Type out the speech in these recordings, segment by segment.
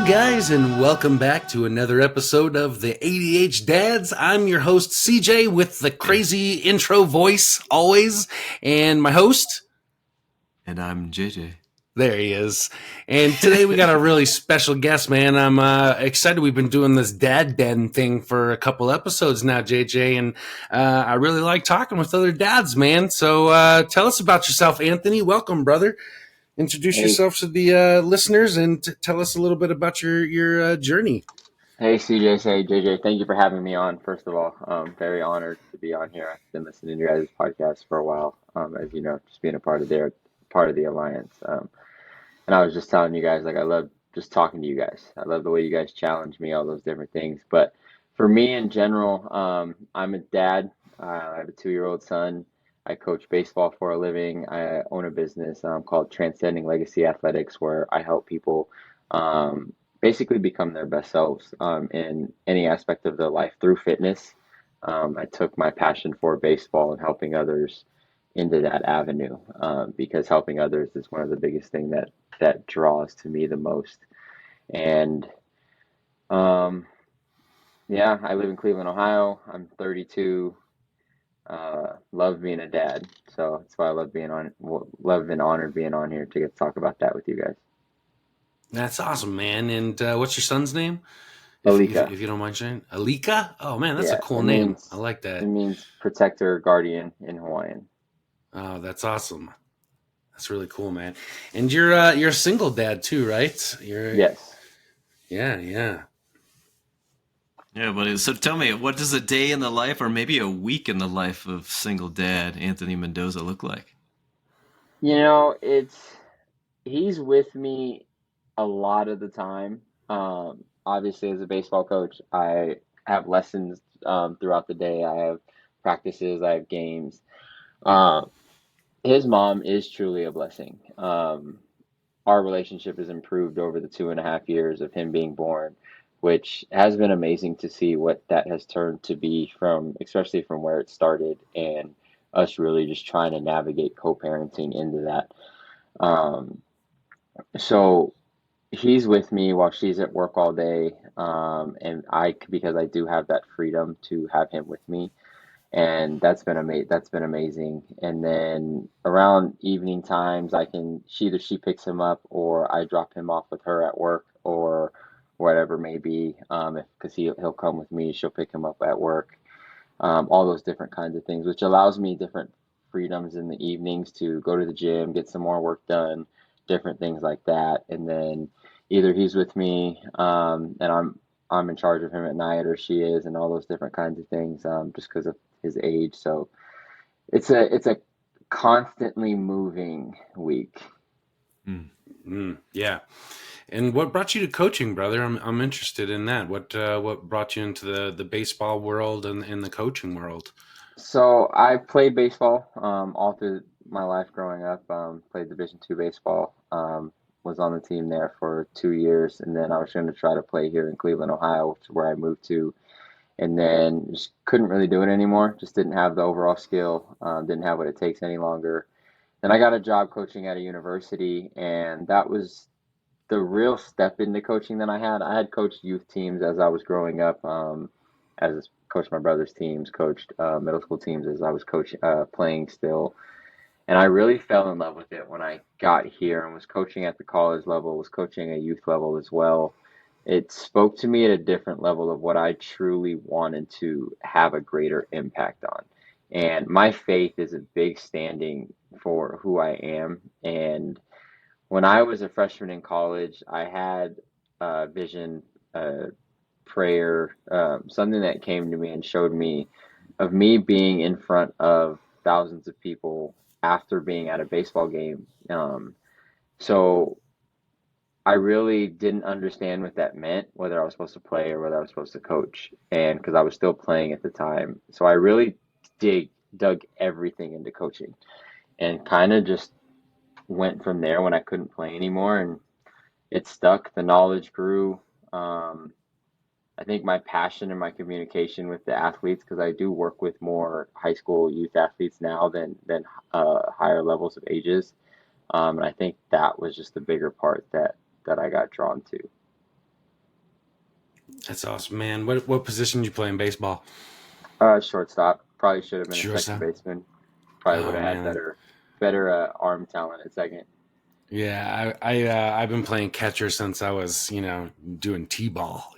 guys, and welcome back to another episode of the ADH Dads. I'm your host, CJ, with the crazy intro voice always, and my host. And I'm JJ. There he is. And today we got a really special guest, man. I'm excited. We've been doing this dad den thing for a couple episodes now, JJ, and I really like talking with other dads, man. So tell us about yourself, Anthony. Welcome, brother. Introduce yourself to the listeners and tell us a little bit about your journey. Hey CJ, hey JJ, thank you for having me on. First of all, very honored to be on here. I've been listening to your guys' podcast for a while, as you know, just being a part of the alliance. And I was just telling you guys, like I love just talking to you guys. I love the way you guys challenge me, all those different things. But for me in general, I'm a dad. I have a 2-year-old son. I coach baseball for a living. I own a business called Transcending Legacy Athletics, where I help people. Um, Basically become their best selves in any aspect of their life through fitness. I took my passion for baseball and helping others into that avenue because helping others is one of the biggest thing that draws to me the most. And um, yeah, I live in Cleveland, Ohio. I'm 32. Love being a dad, so that's why I love and honored being on here to get to talk about that with you guys. That's awesome, man. And what's your son's name? Alika. If you don't mind sharing. Alika? Oh, man, that's a Yeah, cool name. I like it that. means protector, guardian in Hawaiian. Oh, that's awesome. That's really cool, man. And you're a single dad too, right? Yes. Yeah. Yeah, buddy. So tell me, what does a day in the life or maybe a week in the life of single dad Anthony Mendoza look like? You know, he's with me a lot of the time. Obviously, as a baseball coach, I have lessons throughout the day. I have practices, I have games. Um, his mom is truly a blessing. Our relationship has improved over the 2.5 years of him being born, which has been amazing to see what that has turned to be from, especially from where it started, and us really just trying to navigate co-parenting into that. Um, so he's with me while she's at work all day, and because I do have that freedom to have him with me, and that's been amazing. And then around evening times, either she picks him up or I drop him off with her at work or whatever may be. If because he'll come with me, she'll pick him up at work. All those different kinds of things, which allows me different freedoms in the evenings to go to the gym, get some more work done, different things like that. And then either he's with me, and I'm in charge of him at night, or she is, and all those different kinds of things, just because of his age. So it's a constantly moving week. Yeah. And what brought you to coaching, brother? I'm interested in that. What brought you into the baseball world and the coaching world? So I played baseball all through my life growing up. Played Division II baseball. Was on the team there for 2 years, and then I was going to try to play here in Cleveland, Ohio, which is where I moved to, and then just couldn't really do it anymore. Just didn't have the overall skill. Didn't have what it takes any longer. Then I got a job coaching at a university, and that was the real step into coaching that I had. I had coached youth teams as I was growing up, as coached my brother's teams, coached middle school teams as I was playing still. And I really fell in love with it when I got here and was coaching at the college level, was coaching at youth level as well. It spoke to me at a different level of what I truly wanted to have a greater impact on. And my faith is a big standing for who I am. And when I was a freshman in college, I had a vision, a prayer, something that came to me and showed me of me being in front of thousands of people after being at a baseball game. So I really didn't understand what that meant, whether I was supposed to play or whether I was supposed to coach, and because I was still playing at the time. So I really dug everything into coaching and kind of just went from there when I couldn't play anymore, and it stuck. The knowledge grew. Um, I think my passion and my communication with the athletes, because I do work with more high school youth athletes now than higher levels of ages, and I think that was just the bigger part that I got drawn to. That's awesome, man. What position did you play in baseball? Shortstop. Probably should have been a Sure, second so. baseman. Probably would Oh have had man, better arm talent at second. yeah, I've been playing catcher since I was, doing t-ball,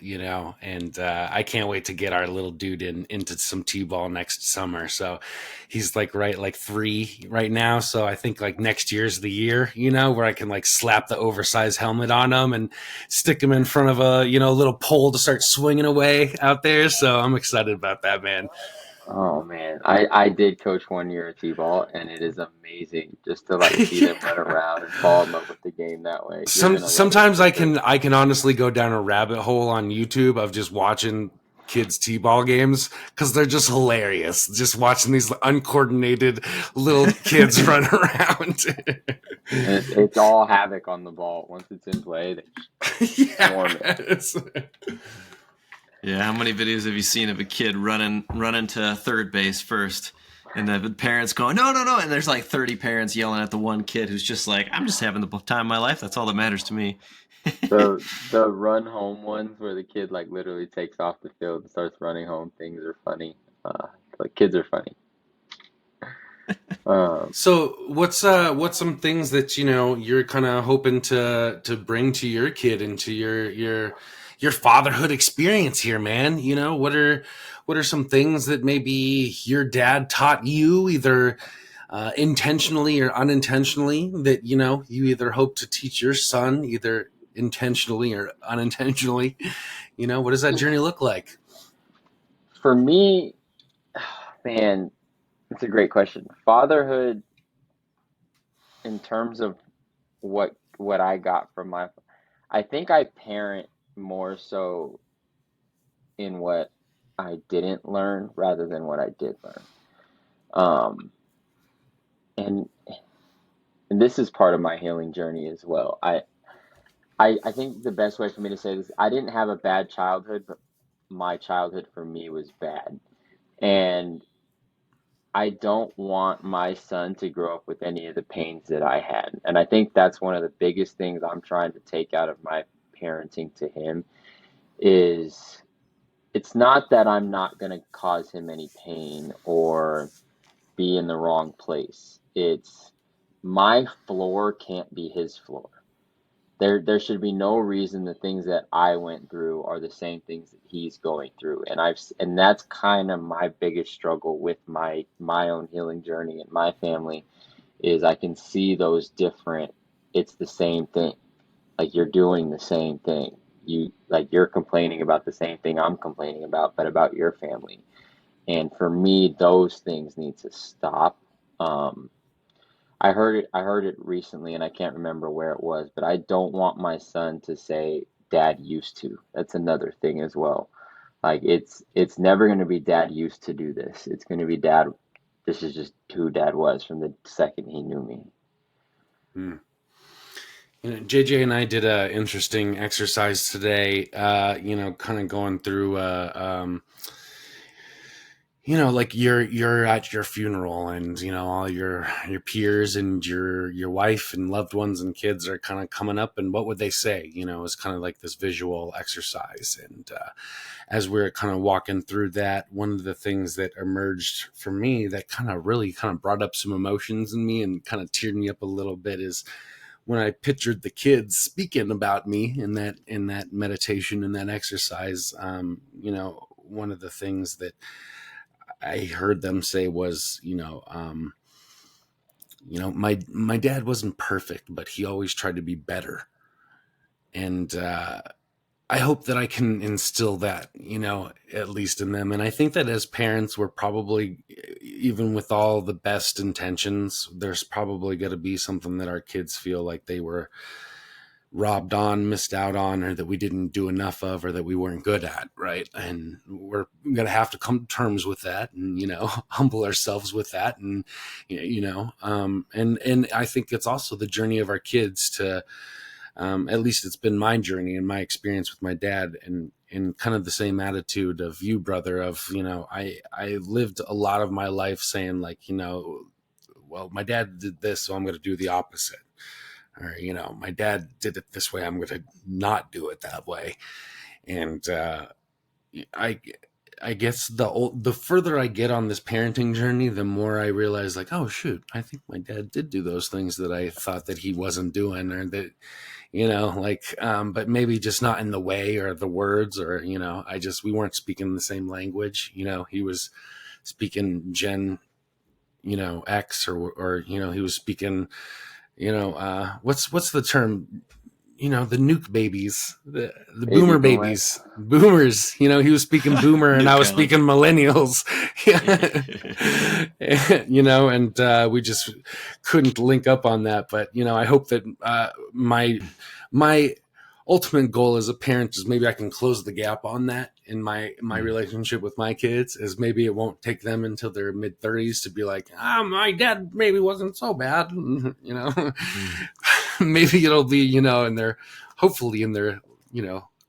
and I can't wait to get our little dude into some t-ball next summer. So he's like 3 right now. So I think like next year's the year, where I can like slap the oversized helmet on him and stick him in front of a little pole to start swinging away out there. So I'm excited about that, man. Oh man, I did coach 1 year at T-ball, and it is amazing just to like see them run Yeah. around and fall in love with the game that way. You're gonna love it Sometimes for sure. I can honestly go down a rabbit hole on YouTube of just watching kids t-ball games because they're just hilarious. Just watching these uncoordinated little kids run around. And it's all havoc on the ball. Once it's in play, they just swarm it. Yes. Yeah, how many videos have you seen of a kid running to third base first, and the parents going, no, no, no, and there's like 30 parents yelling at the one kid who's just like, I'm just having the time of my life. That's all that matters to me. The run home ones where the kid like literally takes off the field and starts running home, things are funny. Like kids are funny. Um, So what's some things that you're kind of hoping to bring to your kid into your fatherhood experience here, man? What are some things that maybe your dad taught you, either intentionally or unintentionally, that you either hope to teach your son, either intentionally or unintentionally? What does that journey look like? for me, man, it's a great question. Fatherhood, in terms of what I got from I think I parent more so in what I didn't learn rather than what I did learn. Um, and and this is part of my healing journey as well. I think the best way for me to say this, I didn't have a bad childhood, but my childhood for me was bad. And I don't want my son to grow up with any of the pains that I had. And I think that's one of the biggest things I'm trying to take out of my parenting to him is it's not that I'm not going to cause him any pain or be in the wrong place. It's my floor can't be his floor. There should be no reason the things that I went through are the same things that he's going through. And that's kind of my biggest struggle with my own healing journey and my family is I can see those different, it's the same thing. Like you're doing the same thing. You're complaining about the same thing I'm complaining about, but about your family. And for me, those things need to stop. Um, I heard it recently and I can't remember where it was, but I don't want my son to say dad used to. That's another thing as well. Like it's never going to be dad used to do this. It's going to be dad, this is just who dad was from the second he knew me. Hmm. JJ and I did a interesting exercise today. Kind of going through, like you're at your funeral, and all your peers and your wife and loved ones and kids are kind of coming up, and what would they say? It's kind of like this visual exercise, and as we're kind of walking through that, one of the things that emerged for me that kind of really kind of brought up some emotions in me and kind of teared me up a little bit is when I pictured the kids speaking about me in that meditation, in that exercise. One of the things that I heard them say was, my dad wasn't perfect, but he always tried to be better, and I hope that I can instill that, at least in them. And I think that as parents, we're probably, even with all the best intentions, there's probably going to be something that our kids feel like they were robbed on, missed out on, or that we didn't do enough of, or that we weren't good at, right? And we're going to have to come to terms with that, and humble ourselves with that, and and I think it's also the journey of our kids to, at least it's been my journey and my experience with my dad, and in kind of the same attitude of you, brother, of I lived a lot of my life saying like, well, my dad did this, so I'm going to do the opposite. Or, my dad did it this way, I'm going to not do it that way. And I I guess the further I get on this parenting journey, the more I realize, like, oh shoot, I think my dad did do those things that I thought that he wasn't doing, or that, like, but maybe just not in the way or the words, or, we weren't speaking the same language. He was speaking Gen, X, or, he was speaking, what's the term? The nuke babies, the Baby boomer boomer. babies, boomers. He was speaking boomer and I Nuke was Island. speaking millennials. And we just couldn't link up on that. But I hope that my ultimate goal as a parent is maybe I can close the gap on that in my relationship with my kids. Is maybe it won't take them until their mid-30s to be like, my dad maybe wasn't so bad. Maybe it'll be, in their, hopefully in their,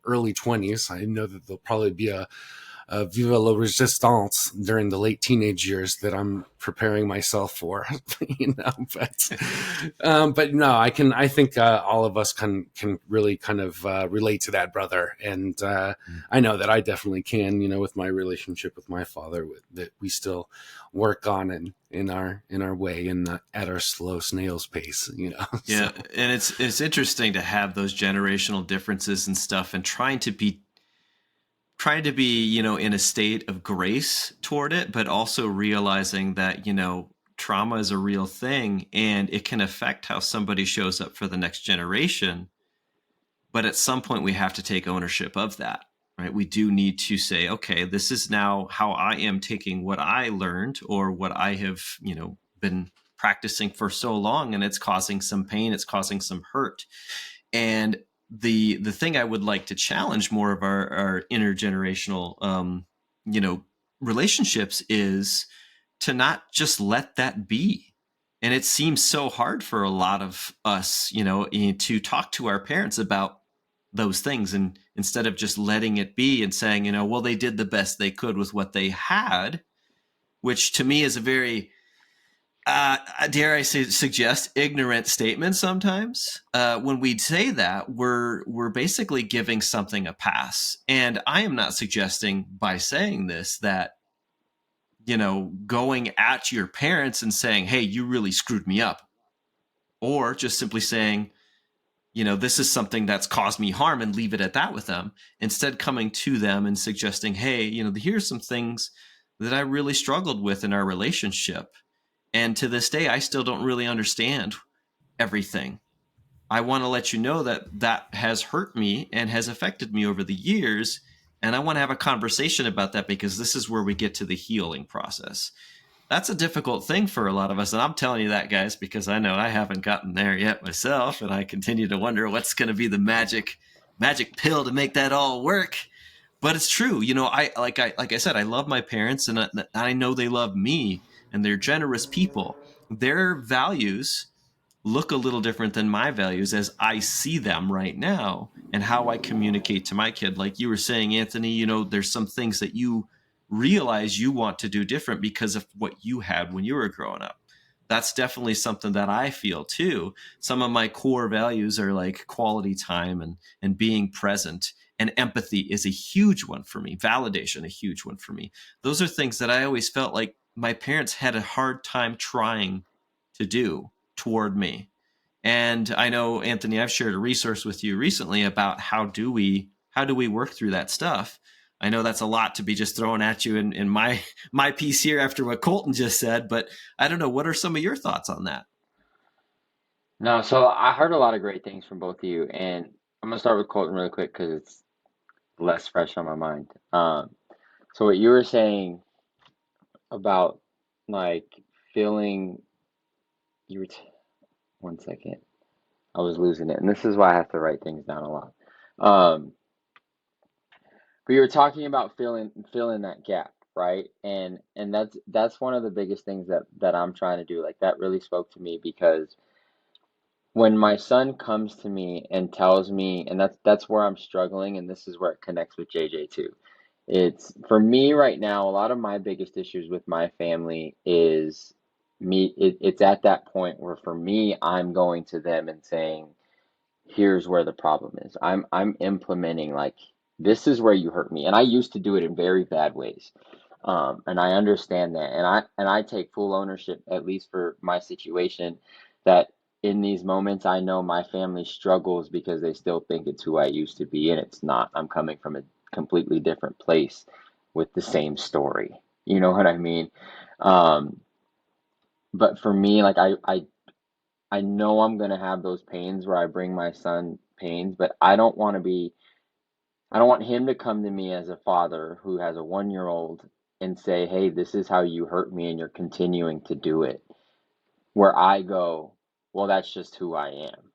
early 20s. I know that there'll probably be a viva la resistance during the late teenage years that I'm preparing myself for, but no, I think all of us can really kind of relate to that, brother. And I know that I definitely can, with my relationship with my father, that we still work on in our way, and at our slow snail's pace, Yeah, So. and it's interesting to have those generational differences and stuff, and trying to be in a state of grace toward it, but also realizing that trauma is a real thing and it can affect how somebody shows up for the next generation. But at some point we have to take ownership of that, right? We do need to say, okay, this is now how I am taking what I learned or what I have been practicing for so long, and it's causing some pain, it's causing some hurt. And the thing I would like to challenge more of our intergenerational relationships is to not just let that be. And it seems so hard for a lot of us, to talk to our parents about those things, and instead of just letting it be and saying, well, they did the best they could with what they had, which to me is a very dare I say, suggest ignorant statement sometimes. When we say that, we're basically giving something a pass. And I am not suggesting by saying this that going at your parents and saying, hey, you really screwed me up, or just simply saying, this is something that's caused me harm, and leave it at that with them. Instead, coming to them and suggesting, hey, here's some things that I really struggled with in our relationship. And to this day, I still don't really understand everything. I want to let you know that that has hurt me and has affected me over the years. And I want to have a conversation about that, because this is where we get to the healing process. That's a difficult thing for a lot of us. And I'm telling you that, guys, because I know I haven't gotten there yet myself. And I continue to wonder what's going to be the magic pill to make that all work. But it's true. I said, I love my parents, and I know they love me, and they're generous people. Their values look a little different than my values as I see them right now, and how I communicate to my kid. Like you were saying, Anthony, there's some things that you realize you want to do different because of what you had when you were growing up. That's definitely something that I feel too. Some of my core values are like quality time and being present, and empathy is a huge one for me. Validation, a huge one for me. Those are things that I always felt like my parents had a hard time trying to do toward me. And I know, Anthony, I've shared a resource with you recently about how do we work through that stuff. I know that's a lot to be just thrown at you in my piece here after what Colton just said, but I don't know, what are some of your thoughts on that? No, so I heard a lot of great things from both of you, and I'm gonna start with Colton really quick because it's less fresh on my mind. So what you were saying about like feeling you were t one second, I was losing it, and this is why I have to write things down a lot. Um, but you were talking about feeling that gap, right? And that's one of the biggest things that I'm trying to do. Like that really spoke to me because when my son comes to me and tells me, and that's where I'm struggling, and this is where it connects with JJ too. It's for me right now, a lot of my biggest issues with my family is it's at that point where for me, I'm going to them and saying, here's where the problem is. I'm implementing like this is where you hurt me. And I used to do it in very bad ways. And I understand that. And I take full ownership, at least for my situation, that in these moments I know my family struggles because they still think it's who I used to be, and it's not. I'm coming from a completely different place with the same story. You know what I mean? Um, but for me, like I know I'm gonna have those pains where I bring my son pains, but I don't want him to come to me as a father who has a 1 year old and say, hey, this is how you hurt me and you're continuing to do it. Where I go, well, that's just who I am.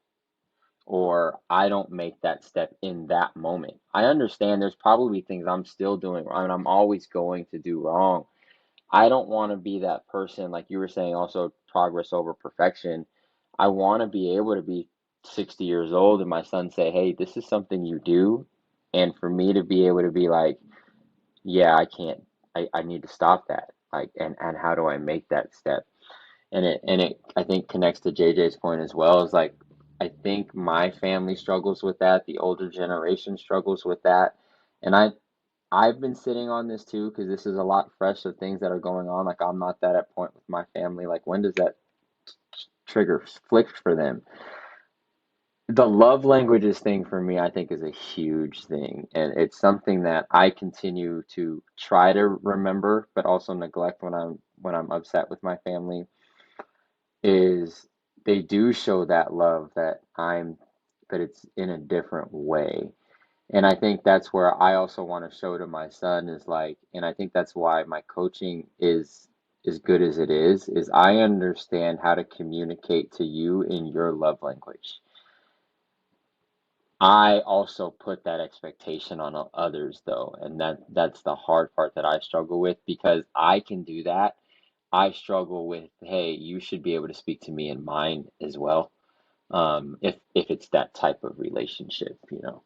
Or I don't make that step in that moment. I understand there's probably things I'm still doing wrong and I'm always going to do wrong. I don't want to be that person, like you were saying, also progress over perfection. I want to be able to be 60 years old and my son say, hey, this is something you do. And for me to be able to be like, yeah, I can't, I need to stop that. Like, and how do I make that step? And it, I think connects to JJ's point as well, is like, I think my family struggles with that. The older generation struggles with that. And I've been sitting on this too because this is a lot fresh of things that are going on. Like I'm not that at point with my family. Like when does that trigger flick for them? The love languages thing for me, I think, is a huge thing, and it's something that I continue to try to remember, but also neglect when I'm upset with my family. Is they do show that love but it's in a different way. And I think that's where I also want to show to my son is like, and I think that's why my coaching is as good as it is I understand how to communicate to you in your love language. I also put that expectation on others though, and that's the hard part that I struggle with because I can do that. I struggle with, hey, you should be able to speak to me in mine as well. If it's that type of relationship, you know.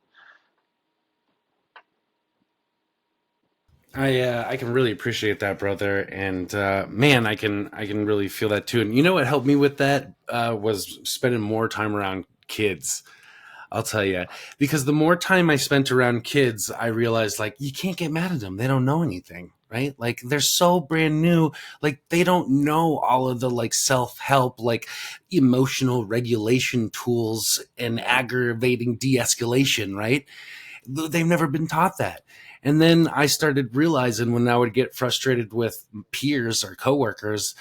I can really appreciate that, brother, and man, I can really feel that too. And you know what helped me with that was spending more time around kids. I'll tell you, because the more time I spent around kids, I realized like you can't get mad at them; they don't know anything, right? Like they're so brand new, like they don't know all of the like self help, like emotional regulation tools and aggravating de escalation, right? They've never been taught that. And then I started realizing when I would get frustrated with peers or coworkers,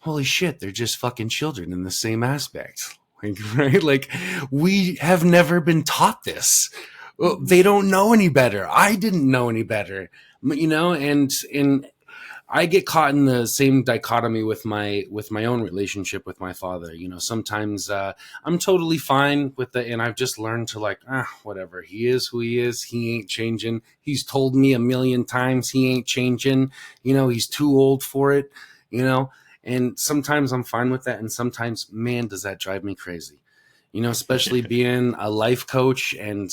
holy shit, they're just fucking children in the same aspect. Like, right? Like, we have never been taught this. Well, Hmm. they don't know any better. I didn't know any better, and I get caught in the same dichotomy with my own relationship with my father. You know, sometimes I'm totally fine with the, and I've just learned to like, whatever. He is who he is. He ain't changing. He's told me a million times he ain't changing. You know, he's too old for it. You know, and sometimes I'm fine with that, and sometimes, man, does that drive me crazy. You know, especially being a life coach and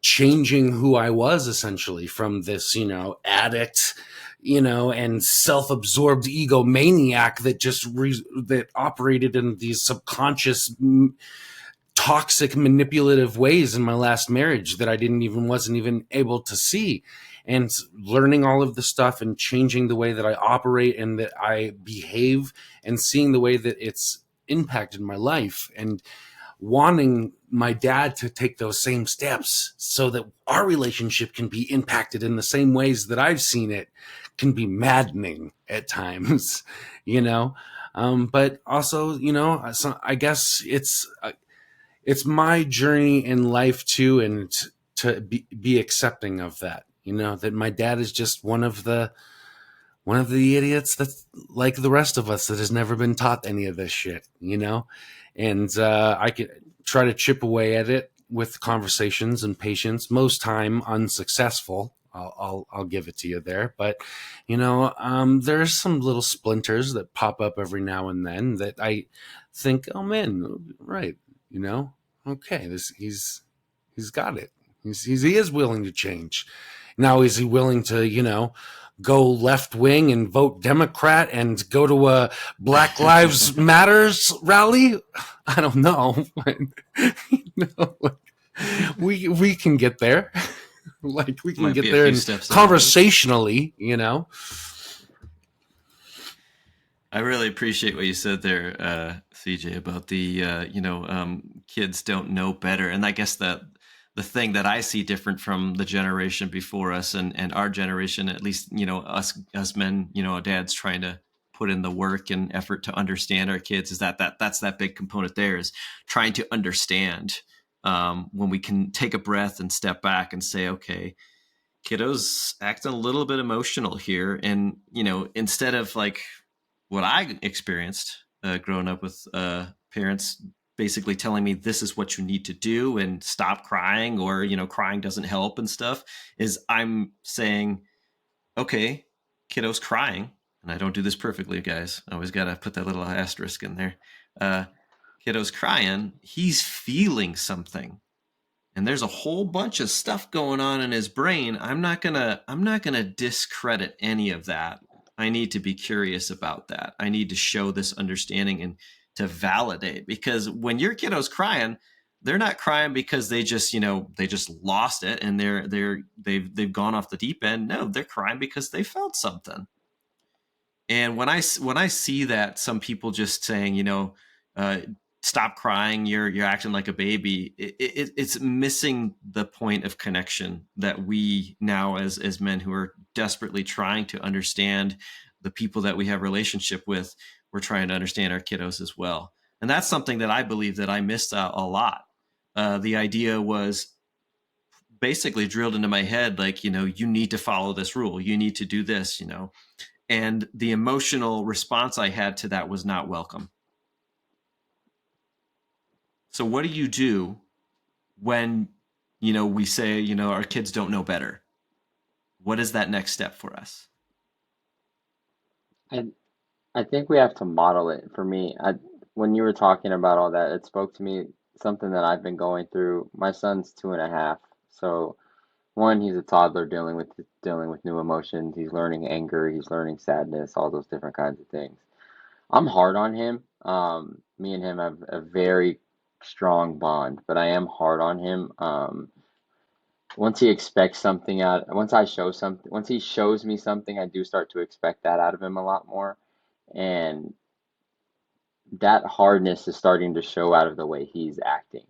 changing who I was essentially from this, you know, addict, you know, and self-absorbed egomaniac that that operated in these subconscious toxic manipulative ways in my last marriage that I didn't even wasn't even able to see, and learning all of the stuff and changing the way that I operate and that I behave and seeing the way that it's impacted my life and wanting my dad to take those same steps so that our relationship can be impacted in the same ways that I've seen it can be maddening at times, you know. But also, you know, so I guess it's my journey in life too, and to be accepting of that. You know, that my dad is just one of the idiots that's like the rest of us that has never been taught any of this shit, you know? And I could try to chip away at it with conversations and patience, most time unsuccessful. I'll give it to you there, but you know, there's some little splinters that pop up every now and then that I think, oh man, right, you know, okay, this he's got it. He is willing to change. Now, is he willing to, you know, go left wing and vote Democrat and go to a Black Lives Matters rally? I don't know. You know, we can get there. Like we can Might get be a there few and steps ahead. conversationally, you know. I really appreciate what you said there, CJ, about the kids don't know better, and I guess that the thing that I see different from the generation before us and our generation, at least us men, dads trying to put in the work and effort to understand our kids, is that's that big component there, is trying to understand, when we can take a breath and step back and say, okay, kiddo's acting a little bit emotional here, and instead of like what I experienced growing up with parents basically telling me this is what you need to do and stop crying, or crying doesn't help and stuff, is I'm saying, okay, kiddo's crying, and I don't do this perfectly, guys, I always gotta put that little asterisk in there. Kiddo's crying, he's feeling something, and there's a whole bunch of stuff going on in his brain. I'm not gonna discredit any of that. I need to be curious about that. I need to show this understanding and to validate, because when your kiddo's crying, they're not crying because they just lost it and they've gone off the deep end. No, they're crying because they felt something. And when I see that some people just saying, stop crying, you're acting like a baby, it's missing the point of connection that we now, as men who are desperately trying to understand the people that we have relationship with, we're trying to understand our kiddos as well. And that's something that I believe that I missed out a lot. The idea was basically drilled into my head, like, you need to follow this rule, you need to do this, and the emotional response I had to that was not welcome. So what do you do when, we say, our kids don't know better? What is that next step for us? I think we have to model it. For me, when you were talking about all that, it spoke to me something that I've been going through. My son's 2.5, so one, he's a toddler dealing with new emotions. He's learning anger, he's learning sadness, all those different kinds of things. I'm hard on him. Me and him have a very strong bond, but I am hard on him. Once he expects something out, once he shows me something, I do start to expect that out of him a lot more. And that hardness is starting to show out of the way he's acting.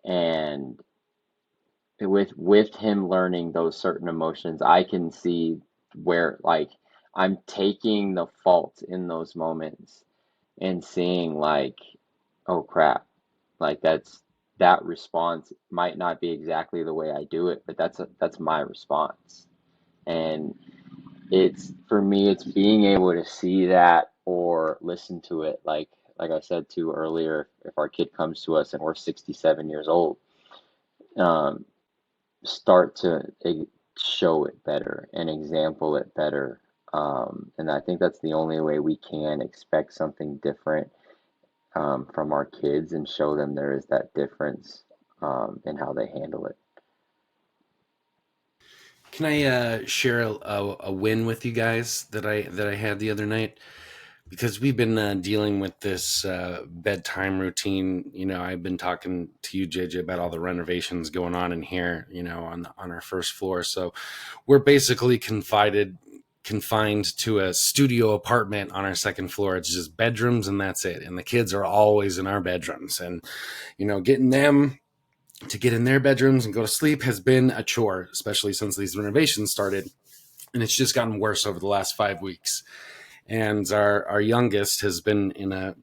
And with him learning those certain emotions, I can see where, like, I'm taking the fault in those moments and seeing, like, oh crap, like that response might not be exactly the way I do it, but that's my response. And it's, for me, it's being able to see that or listen to it, like I said too earlier, if our kid comes to us and we're 67 years old, um, start to show it better and example it better. And I think that's the only way we can expect something different, from our kids, and show them there is that difference, in how they handle it. Can I share a win with you guys that I had the other night? Because we've been dealing with this bedtime routine. I've been talking to you, JJ, about all the renovations going on in here, on our first floor. So we're basically confined to a studio apartment on our second floor. It's just bedrooms and that's it. And the kids are always in our bedrooms. And, getting them to get in their bedrooms and go to sleep has been a chore, especially since these renovations started. And it's just gotten worse over the last 5 weeks. And our youngest has been in a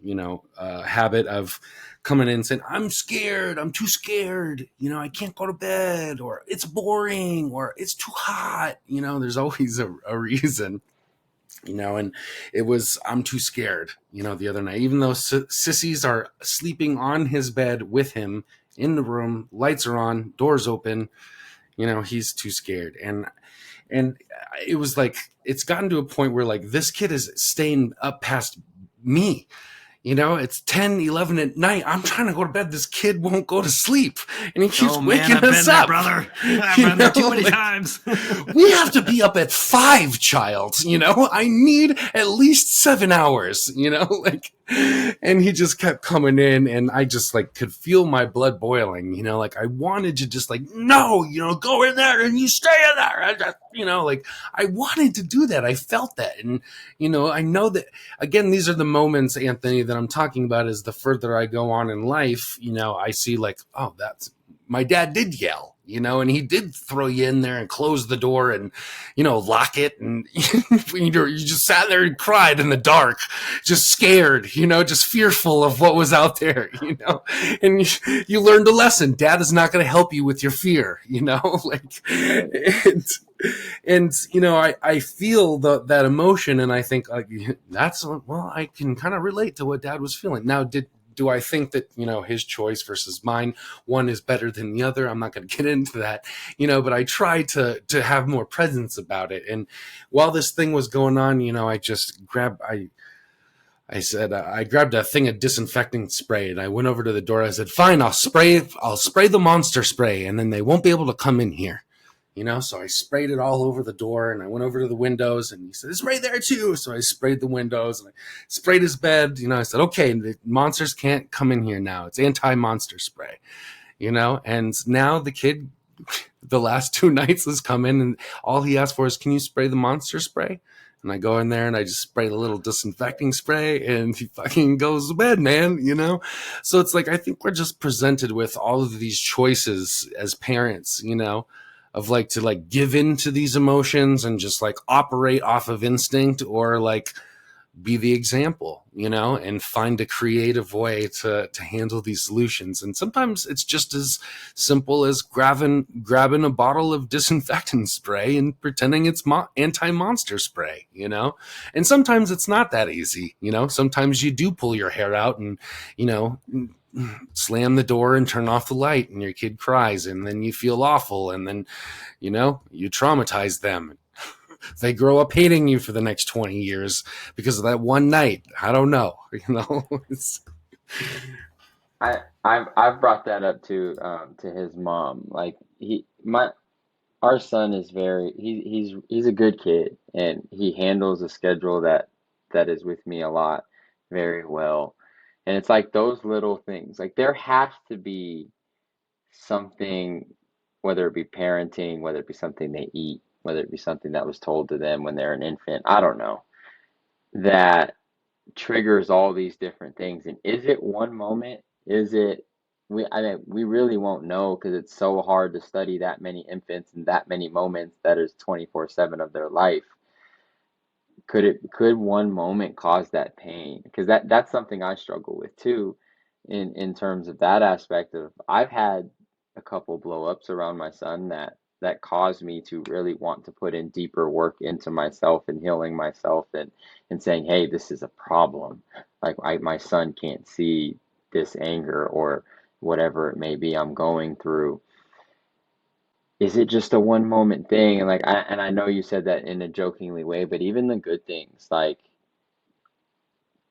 habit of coming in and saying, I'm scared, I'm too scared, I can't go to bed, or it's boring, or it's too hot. There's always a reason. And it was, I'm too scared, the other night, even though sissies are sleeping on his bed with him in the room, lights are on, doors open, he's too scared. And it was like, it's gotten to a point where, like, this kid is staying up past me. It's 10, 11 at night. I'm trying to go to bed. This kid won't go to sleep. And he keeps waking us up. Brother. I've been there too many times. We have to be up at 5, child. I need at least 7 hours, And he just kept coming in, and I just like could feel my blood boiling, like I wanted to just like, no, go in there and you stay in there. Like I wanted to do that. I felt that. And, I know that, again, these are the moments, Anthony, that I'm talking about is the further I go on in life, I see like, oh, that's, my dad did yell, and he did throw you in there and close the door and, lock it. And you just sat there and cried in the dark, just scared, just fearful of what was out there, and you learned a lesson. Dad is not going to help you with your fear, like, and I feel that emotion, and I think like that's, well, I can kind of relate to what Dad was feeling. Now, do I think that, his choice versus mine, one is better than the other? I'm not going to get into that, but I try to have more presence about it. And while this thing was going on, I just I said, I grabbed a thing of disinfecting spray and I went over to the door. I said, fine, I'll spray the monster spray and then they won't be able to come in here. So I sprayed it all over the door and I went over to the windows and he said, it's right there too. So I sprayed the windows and I sprayed his bed. I said, okay, the monsters can't come in here now. It's anti-monster spray, and now the kid, the last 2 nights has come in and all he asked for is, can you spray the monster spray? And I go in there and I just spray a little disinfecting spray and he fucking goes to bed, man, So it's like, I think we're just presented with all of these choices as parents, of like to like give in to these emotions and just like operate off of instinct or like be the example, and find a creative way to handle these solutions. And sometimes it's just as simple as grabbing a bottle of disinfectant spray and pretending it's anti-monster spray, and sometimes it's not that easy. Sometimes you do pull your hair out and, slam the door and turn off the light and your kid cries and then you feel awful and then, you traumatize them. They grow up hating you for the next 20 years because of that one night. I don't know. I've brought that up to his mom. Like our son is he's a good kid and he handles a schedule that is with me a lot very well. And it's like those little things. Like there has to be something, whether it be parenting, whether it be something they eat, whether it be something that was told to them when they're an infant, I don't know, that triggers all these different things. And is it one moment? Is it I mean, we really won't know because it's so hard to study that many infants and that many moments that is 24/7 of their life. Could one moment cause that pain? Because that's something I struggle with too, in terms of that aspect of I've had a couple blow ups around my son that caused me to really want to put in deeper work into myself and healing myself and saying, hey, this is a problem. Like my son can't see this anger or whatever it may be I'm going through. Is it just a one moment thing? And I know you said that in a jokingly way, but even the good things, like,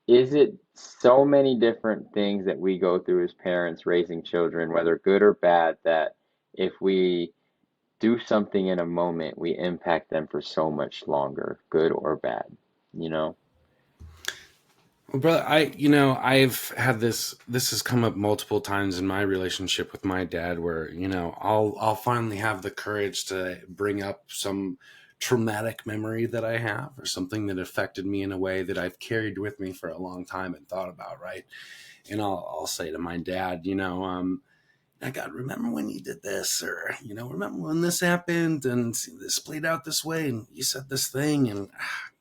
is it so many different things that we go through as parents raising children, whether good or bad, that if we do something in a moment, we impact them for so much longer, good or bad, you know? Well, brother, I've had this has come up multiple times in my relationship with my dad where, I'll finally have the courage to bring up some traumatic memory that I have or something that affected me in a way that I've carried with me for a long time and thought about, right? And I'll say to my dad, I God, remember when you did this, or remember when this happened, and this played out this way, and you said this thing, and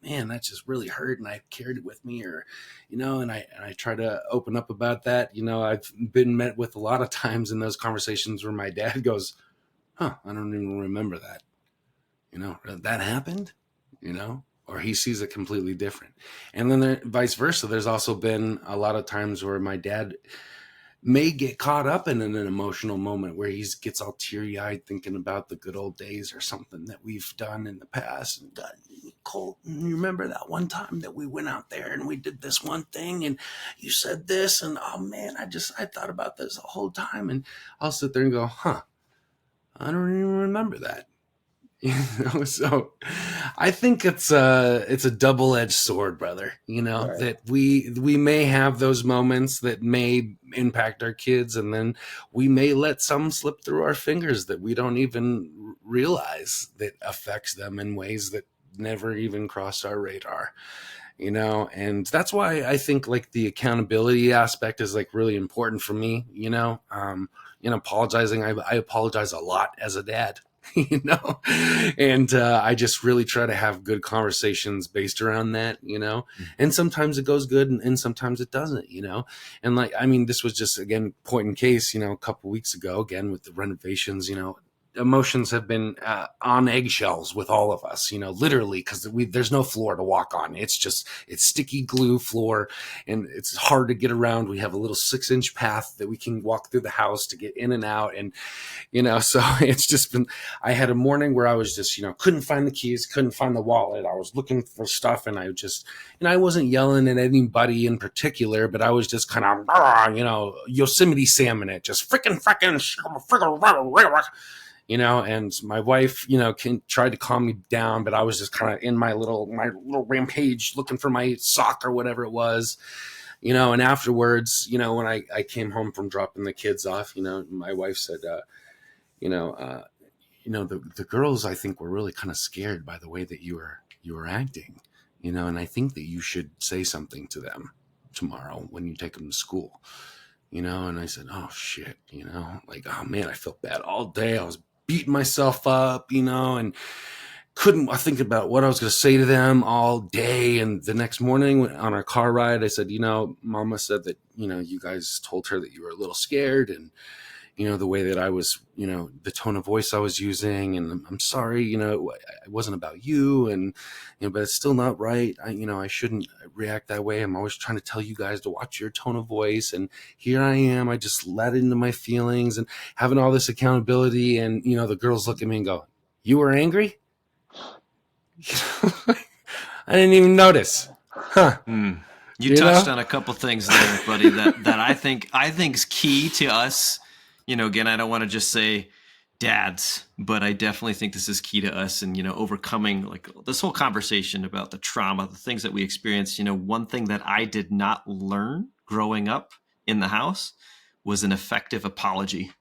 man, that just really hurt, and I carried it with me, or and I try to open up about that. I've been met with a lot of times in those conversations where my dad goes, "Huh, I don't even remember that. That happened," or he sees it completely different, and then vice versa. There's also been a lot of times where my dad may get caught up in an emotional moment where he gets all teary-eyed thinking about the good old days or something that we've done in the past. And God, Colt, you remember that one time that we went out there and we did this one thing and you said this, and oh man, I thought about this the whole time. And I'll sit there and go, huh, I don't even remember that. So I think it's a double-edged sword, brother. Right. That we may have those moments that may impact our kids, and then we may let some slip through our fingers that we don't even realize that affects them in ways that never even crossed our radar. And that's why I think like the accountability aspect is like really important for me. Apologizing, I apologize a lot as a dad. And I just really try to have good conversations based around that. And sometimes it goes good, and sometimes it doesn't. And like, I mean, this was just, again, point in case, a couple weeks ago, again, with the renovations. Emotions have been on eggshells with all of us, literally, because there's no floor to walk on. It's sticky glue floor, and it's hard to get around. We have a little 6-inch path that we can walk through the house to get in and out. And so it's just been, I had a morning where I was just, couldn't find the keys, couldn't find the wallet. I was looking for stuff, and I wasn't yelling at anybody in particular, but I was just kind of, Yosemite salmon it, just freaking, and my wife, tried to calm me down, but I was just kind of in my little rampage looking for my sock or whatever it was. And afterwards, when I came home from dropping the kids off, my wife said, you know, uh, the girls, I think, were really kind of scared by the way that you were acting, and I think that you should say something to them tomorrow when you take them to school, and I said, oh shit, like, oh man, I felt bad all day. I was beating myself up, and couldn't I think about what I was going to say to them all day. And the next morning on our car ride, I said, Mama said that, you guys told her that you were a little scared, and the way that I was, the tone of voice I was using, and I'm sorry, it wasn't about you, and, but it's still not right. I shouldn't react that way. I'm always trying to tell you guys to watch your tone of voice. And here I am, I just let into my feelings and having all this accountability. And, the girls look at me and go, you were angry? I didn't even notice. Huh. You touched on a couple things there, buddy, that I think's key to us. Again, I don't want to just say dads, but I definitely think this is key to us, and overcoming like this whole conversation about the trauma, the things that we experience. One thing that I did not learn growing up in the house was an effective apology.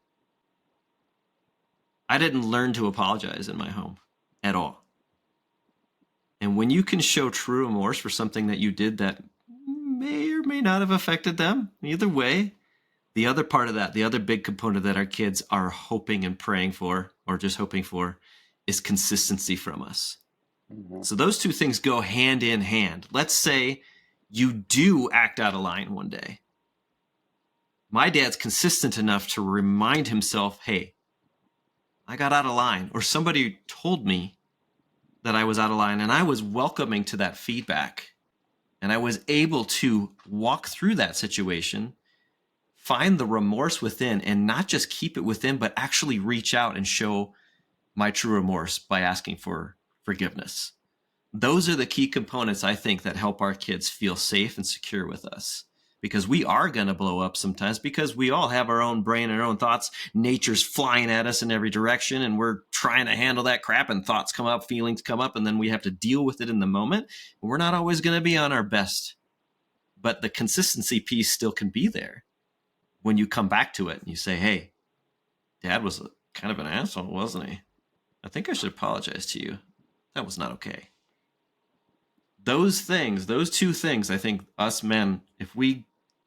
I didn't learn to apologize in my home at all. And when you can show true remorse for something that you did that may or may not have affected them, either way, the other part of that, the other big component that our kids are hoping and praying for, or just hoping for, is consistency from us. Mm-hmm. So those two things go hand in hand. Let's say you do act out of line one day. My dad's consistent enough to remind himself, hey, I got out of line, or somebody told me that I was out of line, and I was welcoming to that feedback, and I was able to walk through that situation, find the remorse within, and not just keep it within, but actually reach out and show my true remorse by asking for forgiveness. Those are the key components, I think, that help our kids feel safe and secure with us. Because we are going to blow up sometimes, because we all have our own brain and our own thoughts. Nature's flying at us in every direction, and we're trying to handle that crap, and thoughts come up, feelings come up, and then we have to deal with it in the moment. We're not always going to be on our best, but the consistency piece still can be there when you come back to it and you say, hey, Dad was kind of an asshole, wasn't he? I think I should apologize to you. That was not okay. Those things, those two things, I think us men, if we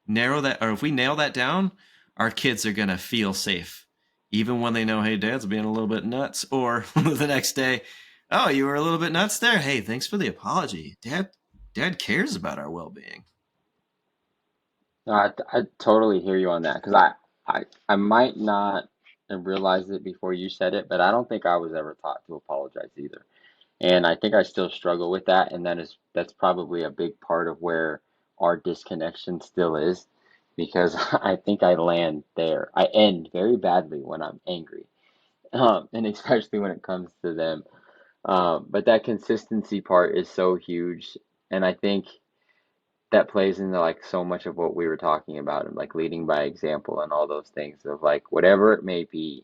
nail that down, our kids are going to feel safe. Even when they know, hey, Dad's being a little bit nuts. Or the next day, oh, you were a little bit nuts there. Hey, thanks for the apology. Dad cares about our well-being. No, I totally hear you on that, because I might not have realized it before you said it, but I don't think I was ever taught to apologize either. And I think I still struggle with that, and that's probably a big part of where our disconnection still is, because I think I land there. I end very badly when I'm angry, and especially when it comes to them. But that consistency part is so huge, and I think that plays into like so much of what we were talking about, and like leading by example and all those things of like whatever it may be,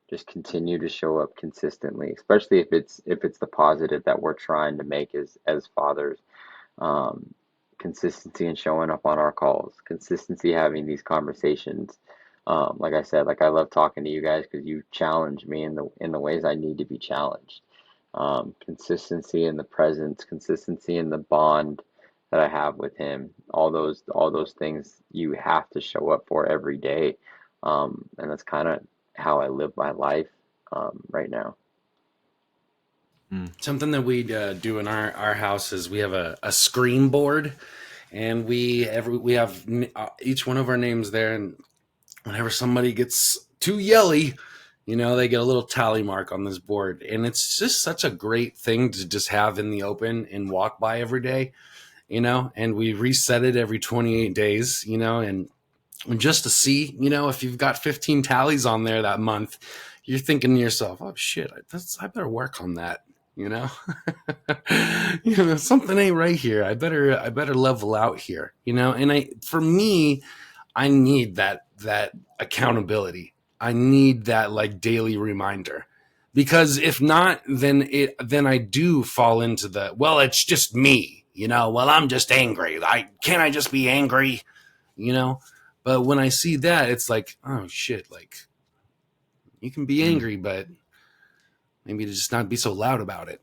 just continue to show up consistently, especially if it's the positive that we're trying to make as fathers. Um, Consistency in showing up on our calls, consistency having these conversations. Like I said, like I love talking to you guys because you challenge me in the ways I need to be challenged. Consistency in the presence, consistency in the bond that I have with him. All those things you have to show up for every day, and that's kind of how I live my life right now. Something that we do in our house is we have a screen board, and we have each one of our names there, and whenever somebody gets too yelly, they get a little tally mark on this board. And it's just such a great thing to just have in the open and walk by every day, and we reset it every 28 days, and just to see, if you've got 15 tallies on there that month, you're thinking to yourself, oh shit, I better work on that. you know Something ain't right here. I better level out here. And for me, I need that accountability. I need that like daily reminder, because if not, then I do fall into the, well, it's just me. Well, I'm just angry. I just be angry. You know, but when I see that, it's like, oh shit, like you can be Mm. angry, but maybe to just not be so loud about it.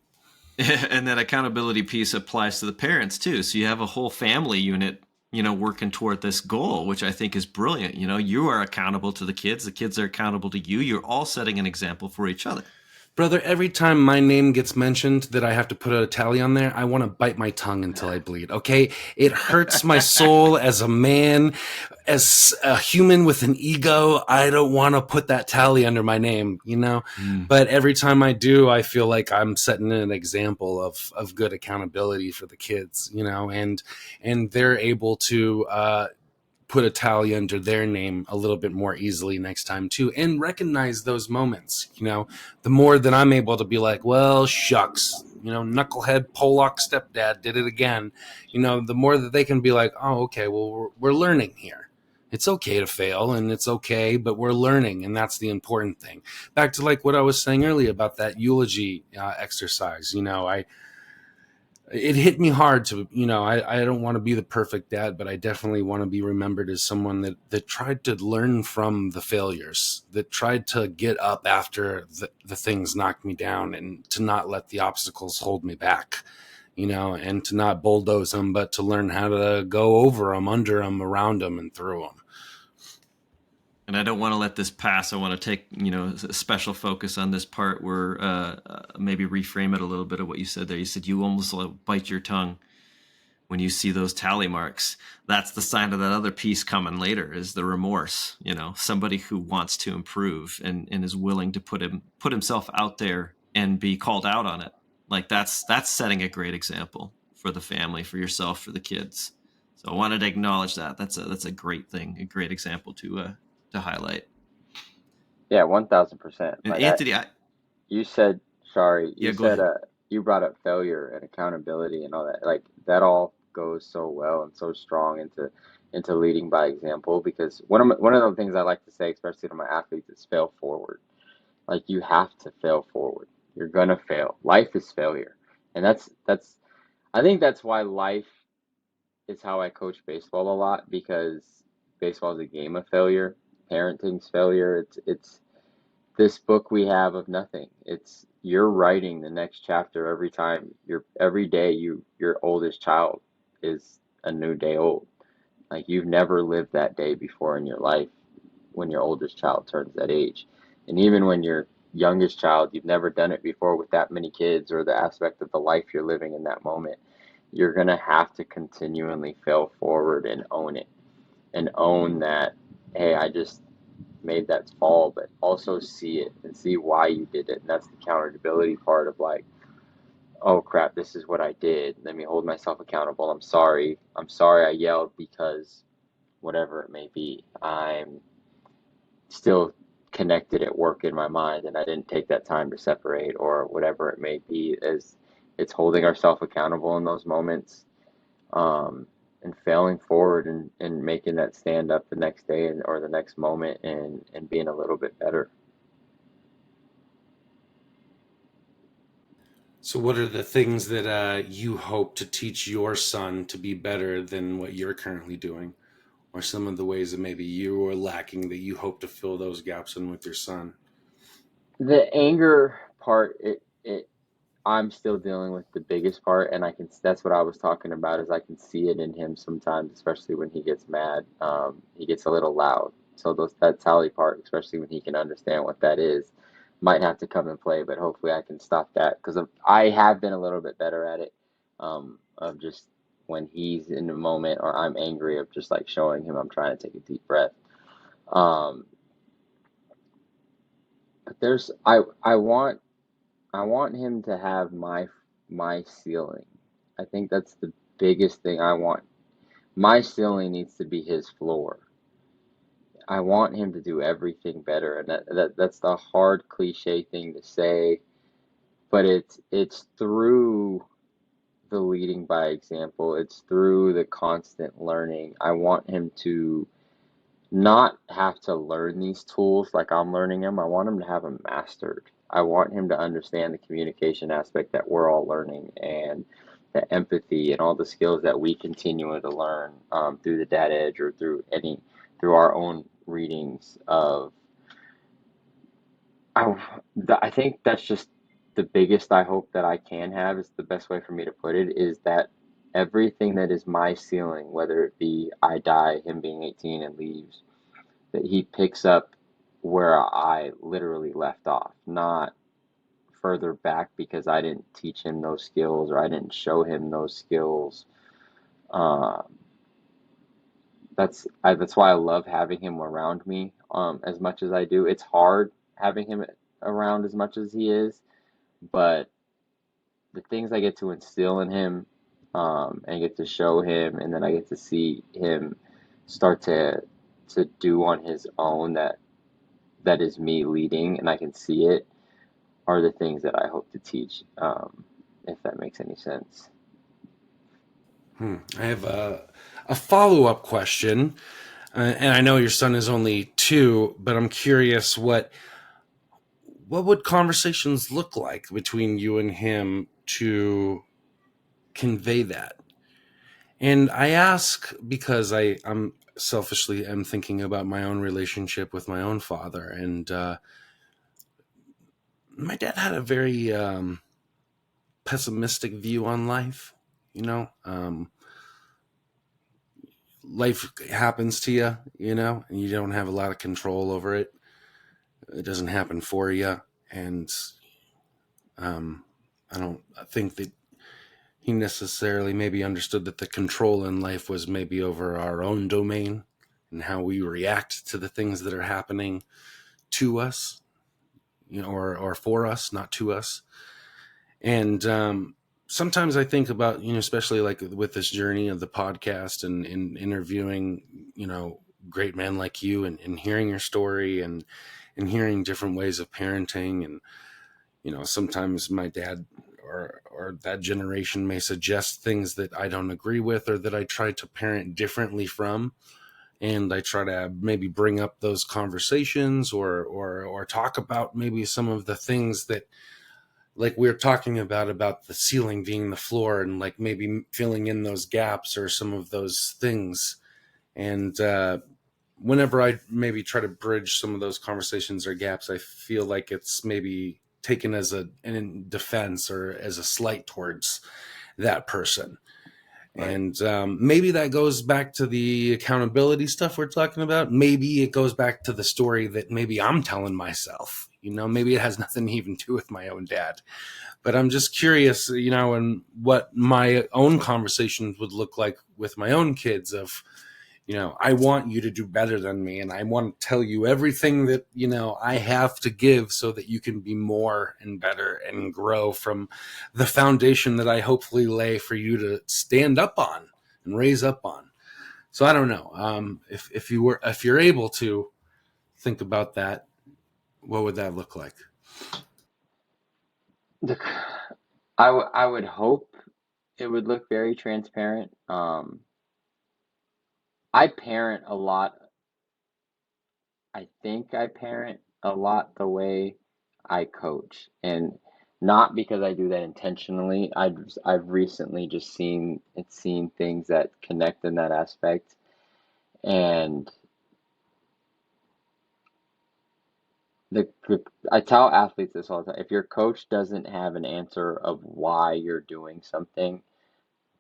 And that accountability piece applies to the parents too. So you have a whole family unit, working toward this goal, which I think is brilliant. You are accountable to the kids are accountable to you. You're all setting an example for each other. Brother, every time my name gets mentioned that I have to put a tally on there, I want to bite my tongue until I bleed, okay? It hurts my soul as a man, as a human with an ego. I don't want to put that tally under my name, Mm. But every time I do, I feel like I'm setting an example of good accountability for the kids, and they're able to put a tally under their name a little bit more easily next time too, and recognize those moments. The more that I'm able to be like, well, shucks, knucklehead Pollock stepdad did it again, the more that they can be like, oh, okay, well, we're learning here. It's okay to fail, and it's okay, but we're learning, and that's the important thing. Back to like what I was saying earlier about that eulogy exercise. It hit me hard to, I don't want to be the perfect dad, but I definitely want to be remembered as someone that tried to learn from the failures, that tried to get up after the things knocked me down, and to not let the obstacles hold me back, and to not bulldoze them, but to learn how to go over them, under them, around them, and through them. And I don't want to let this pass. I want to take, a special focus on this part where maybe reframe it a little bit of what you said there. You said you almost bite your tongue when you see those tally marks. That's the sign of that other piece coming later, is the remorse. Somebody who wants to improve and is willing to put himself out there and be called out on it. Like that's setting a great example for the family, for yourself, for the kids. So I wanted to acknowledge that. That's a great thing, a great example to highlight. Yeah, 1000%. And Anthony, You said, sorry, yeah, go ahead. you brought up failure and accountability and all that. Like that all goes so well and so strong into leading by example, because one of the things I like to say, especially to my athletes, is fail forward. Like you have to fail forward. You're gonna fail. Life is failure. And that's I think that's why life is how I coach baseball a lot, because baseball is a game of failure. Parenting's failure. It's this book we have of nothing. It's you're writing the next chapter every time. Every day your oldest child is a new day old. Like you've never lived that day before in your life when your oldest child turns that age. And even when your youngest child, you've never done it before with that many kids or the aspect of the life you're living in that moment. You're gonna have to continually fail forward and own it. And own that, hey, I just made that fall, but also see it and see why you did it. And that's the accountability part of like, oh crap, this is what I did. Let me hold myself accountable. I'm sorry. I'm sorry I yelled because whatever it may be. I'm still connected at work in my mind and I didn't take that time to separate, or whatever it may be. As it's holding ourselves accountable in those moments, and failing forward and making that stand up the next day or the next moment, and being a little bit better. So, what are the things that you hope to teach your son to be better than what you're currently doing? Or some of the ways that maybe you are lacking that you hope to fill those gaps in with your son? The anger part, it I'm still dealing with the biggest part, and that's what I was talking about, is I can see it in him sometimes, especially when he gets mad. He gets a little loud. So that tally part, especially when he can understand what that is, might have to come and play, but hopefully I can stop that because I have been a little bit better at it, of just when he's in the moment or I'm angry, of just like showing him I'm trying to take a deep breath. Um, but I want him to have my ceiling. I think that's the biggest thing I want. My ceiling needs to be his floor. I want him to do everything better, and that's the hard cliche thing to say, but it's through the leading by example. It's through the constant learning. I want him to not have to learn these tools like I'm learning them. I want him to have them mastered. I want him to understand the communication aspect that we're all learning, and the empathy and all the skills that we continue to learn, through the dad edge or through our own readings of. I, I think that's just the biggest I hope that I can have, is the best way for me to put it, is that everything that is my ceiling, whether it be I die, him being 18 and leaves, that he picks up where I literally left off, not further back because I didn't teach him those skills or I didn't show him those skills. Uh, that's why I love having him around me, as much as I do. It's hard having him around as much as he is, but the things I get to instill in him, and get to show him, and then I get to see him start to do on his own, that is me leading, and I can see it, are the things that I hope to teach, if that makes any sense. I have a follow up question. And I know your son is only 2, but I'm curious what would conversations look like between you and him to convey that? And I ask because I'm selfishly am thinking about my own relationship with my own father, and my dad had a very pessimistic view on life. You know, life happens to you, and you don't have a lot of control over it. It doesn't happen for you, and um, I don't think that he necessarily maybe understood that the control in life was maybe over our own domain and how we react to the things that are happening to us, or for us, not to us. And sometimes I think about, especially like with this journey of the podcast and in interviewing, great men like you, and hearing your story, and hearing different ways of parenting. And, sometimes my dad or that generation may suggest things that I don't agree with, or that I try to parent differently from. And I try to maybe bring up those conversations, or talk about maybe some of the things that, like we were talking about the ceiling being the floor, and like maybe filling in those gaps or some of those things. And whenever I maybe try to bridge some of those conversations or gaps, I feel like it's maybe taken as an defense or as a slight towards that person. Right. And maybe that goes back to the accountability stuff we're talking about. Maybe it goes back to the story that maybe I'm telling myself. Maybe it has nothing to even do with my own dad. But I'm just curious, and what my own conversations would look like with my own kids of, I want you to do better than me, and I want to tell you everything that, I have to give so that you can be more and better and grow from the foundation that I hopefully lay for you to stand up on and raise up on. So I don't know. If you're able to think about that, what would that look like? The, I would hope it would look very transparent. I parent a lot. I think I parent a lot the way I coach. And not because I do that intentionally. I've recently just seen things that connect in that aspect, and I tell athletes this all the time. If your coach doesn't have an answer of why you're doing something,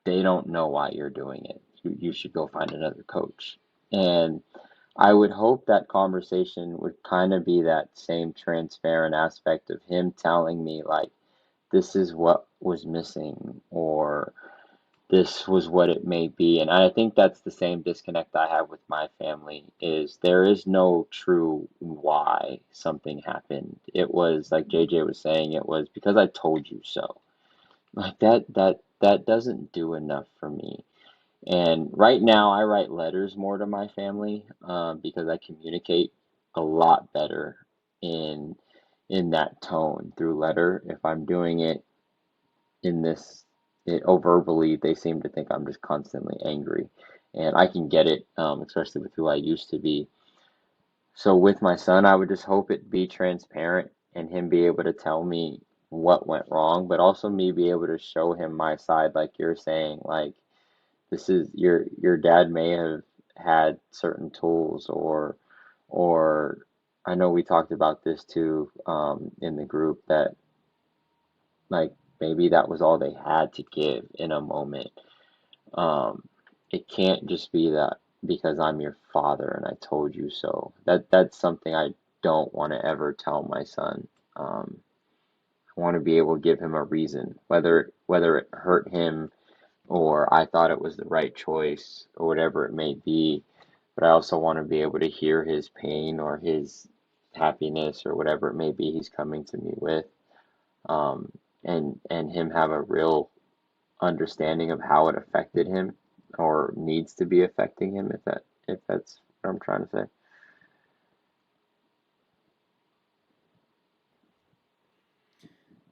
they don't know why you're doing it. You should go find another coach. And I would hope that conversation would kind of be that same transparent aspect of him telling me, like, this is what was missing, or this was what it may be. And I think that's the same disconnect I have with my family, is there is no true why something happened. It was like JJ was saying, it was because I told you so. Like that doesn't do enough for me. And right now I write letters more to my family, because I communicate a lot better in that tone through letter. If I'm doing it in this verbally, they seem to think I'm just constantly angry, and I can get it, especially with who I used to be. So with my son, I would just hope it be transparent and him be able to tell me what went wrong, but also me be able to show him my side, like you're saying, like this is your dad may have had certain tools, or I know we talked about this too, in the group, that like maybe that was all they had to give in a moment. Um, it can't just be that because I'm your father and I told you so. That's something I don't want to ever tell my son. I want to be able to give him a reason, whether it hurt him or I thought it was the right choice or whatever it may be. But I also want to be able to hear his pain or his happiness or whatever it may be he's coming to me with, um, and him have a real understanding of how it affected him or needs to be affecting him, if that's what I'm trying to say.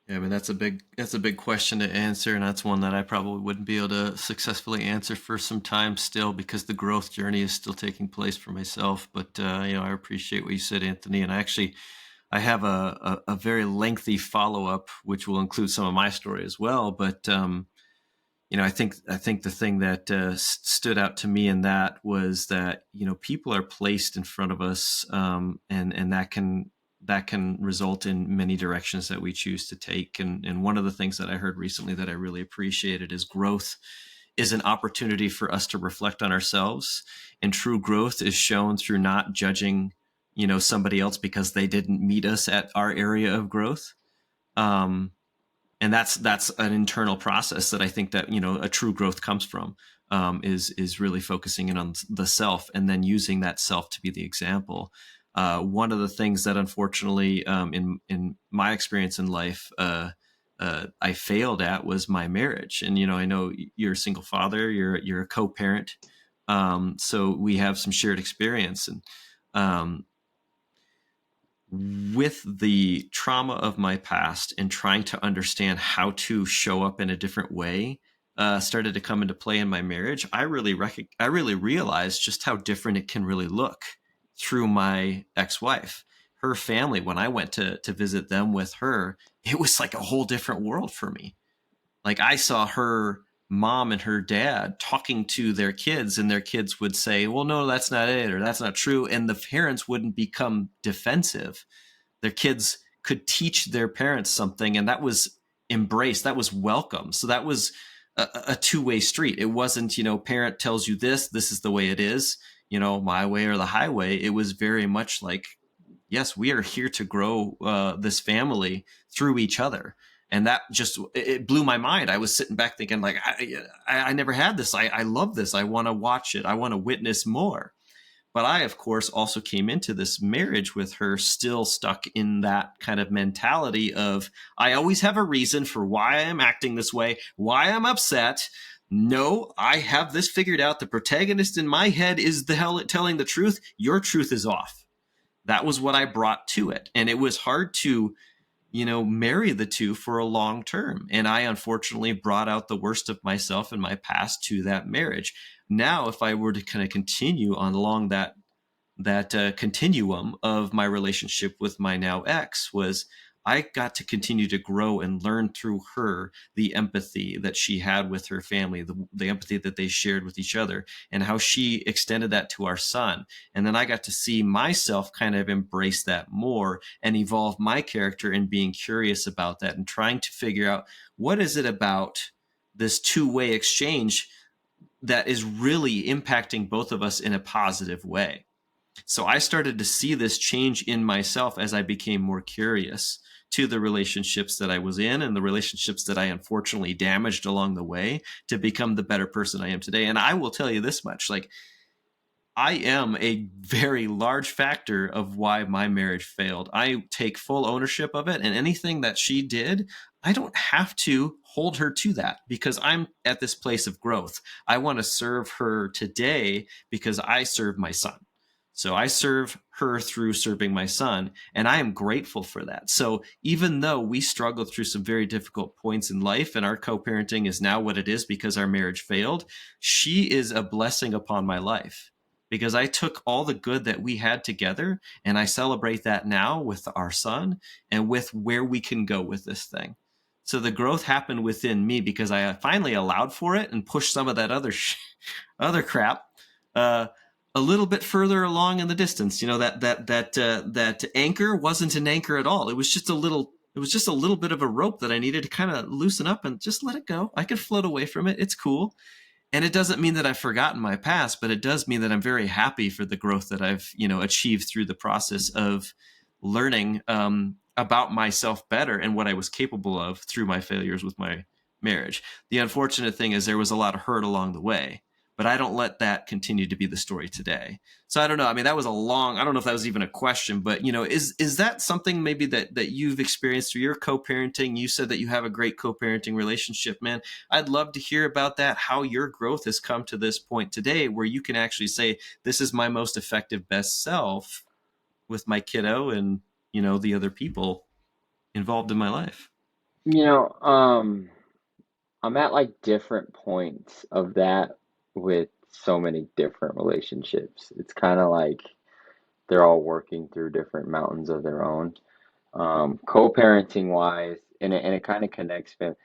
Yeah, I mean that's a big question to answer, and that's one that I probably wouldn't be able to successfully answer for some time still, because the growth journey is still taking place for myself. But I appreciate what you said, Anthony, and I have a very lengthy follow up, which will include some of my story as well. But I think the thing that stood out to me in that was that people are placed in front of us, and that can result in many directions that we choose to take. And one of the things that I heard recently that I really appreciated is growth is an opportunity for us to reflect on ourselves, and true growth is shown through not judging somebody else because they didn't meet us at our area of growth. Um, and that's an internal process that I think that a true growth comes from, is really focusing in on the self and then using that self to be the example. One of the things that unfortunately, in my experience in life, I failed at was my marriage. And I know you're a single father, you're a co-parent, so we have some shared experience. And um, with the trauma of my past and trying to understand how to show up in a different way, started to come into play in my marriage. I really realized just how different it can really look through my ex-wife. Her family, when I went to visit them with her, it was like a whole different world for me. Like, I saw her mom and her dad talking to their kids, and their kids would say, well, no, that's not it, or that's not true. And the parents wouldn't become defensive. Their kids could teach their parents something, and that was embraced, that was welcome. So that was a two-way street. It wasn't, parent tells you this is the way it is, my way or the highway. It was very much like, yes, we are here to grow this family through each other. And that just, it blew my mind. I was sitting back thinking, like, I never had this. I love this. I want to watch it. I want to witness more. But I, of course, also came into this marriage with her still stuck in that kind of mentality of, I always have a reason for why I'm acting this way, why I'm upset. No, I have this figured out. The protagonist in my head is the hell telling the truth. Your truth is off. That was what I brought to it. And it was hard to marry the two for a long term. And I unfortunately brought out the worst of myself and my past to that marriage. Now, if I were to kind of continue on along that continuum of my relationship with my now ex, was I got to continue to grow and learn through her the empathy that she had with her family, the empathy that they shared with each other, and how she extended that to our son. And then I got to see myself kind of embrace that more and evolve my character in being curious about that and trying to figure out what is it about this two-way exchange that is really impacting both of us in a positive way. So I started to see this change in myself as I became more curious to the relationships that I was in and the relationships that I unfortunately damaged along the way to become the better person I am today. And I will tell you this much, like, I am a very large factor of why my marriage failed. I take full ownership of it, and anything that she did, I don't have to hold her to that because I'm at this place of growth. I want to serve her today because I serve my son. So I serve her through serving my son, and I am grateful for that. So even though we struggled through some very difficult points in life and our co-parenting is now what it is because our marriage failed, she is a blessing upon my life because I took all the good that we had together and I celebrate that now with our son and with where we can go with this thing. So the growth happened within me because I finally allowed for it and pushed some of that other crap uh, a little bit further along in the distance. You know, that anchor wasn't an anchor at all. It was just a little bit of a rope that I needed to kind of loosen up and just let it go. I could float away from it. It's cool. And it doesn't mean that I've forgotten my past, but it does mean that I'm very happy for the growth that I've, achieved through the process of learning about myself better and what I was capable of through my failures with my marriage. The unfortunate thing is there was a lot of hurt along the way, but I don't let that continue to be the story today. So I don't know. I mean, that was I don't know if that was even a question, but is that something maybe that you've experienced through your co-parenting? You said that you have a great co-parenting relationship, man. I'd love to hear about that, how your growth has come to this point today where you can actually say, this is my most effective, best self with my kiddo and, the other people involved in my life. You know, I'm at like different points of that with so many different relationships. It's kind of like they're all working through different mountains of their own. Co-parenting wise, and it kind of connects, man.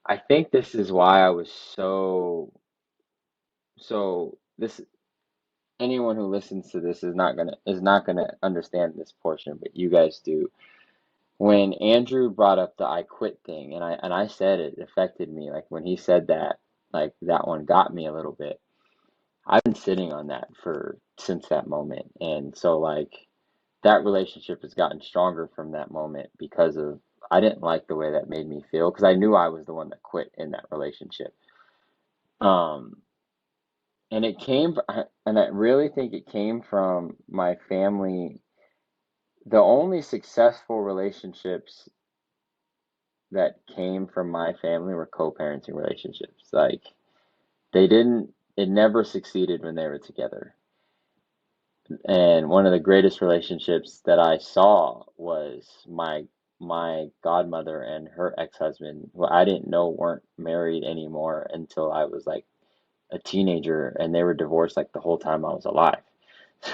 I think this is why I was so this anyone who listens to this is not gonna understand this portion, but you guys do. When Andrew brought up the I quit thing, and I said it affected me, like when he said that, like that one got me a little bit. I've been sitting on that for since that moment, and so like that relationship has gotten stronger from that moment because of I didn't like the way that made me feel because I knew I was the one that quit in that relationship. Um, and it came, and I really think it came from my family. The only successful relationships that came from my family were co-parenting relationships. Like it never succeeded when they were together. And one of the greatest relationships that I saw was my godmother and her ex-husband, who I didn't know weren't married anymore until I was like a teenager, and they were divorced like the whole time I was alive.